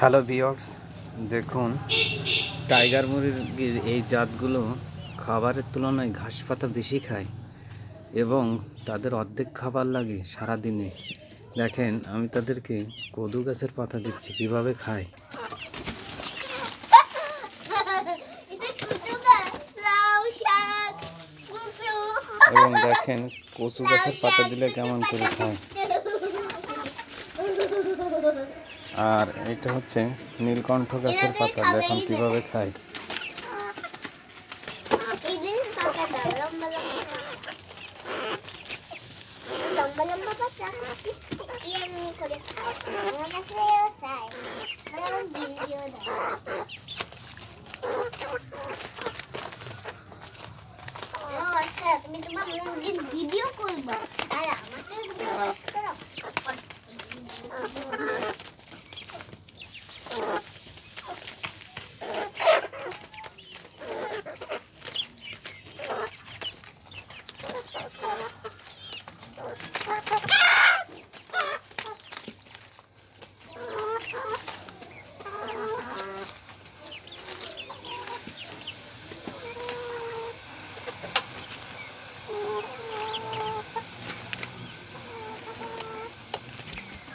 Hello viewers, দেখুন tiger মুরগির এই জাতগুলো খাবারের তুলনায় ঘাস পাতা বেশি খায় এবং তাদের অর্ধেক খাবার লাগে সারাদিনে। দেখেন আমি তাদেরকে কদু গাছের পাতা দিচ্ছি কীভাবে খায়। এবং দেখেন কচু গাছের পাতা দিলে কেমন করে খায়। আর এটা হচ্ছে নীলকণ্ঠ গাছের পাতা, দেখুন কিভাবে খায়। Yan ni ko dito. Mga kasi sa. Mga video daw.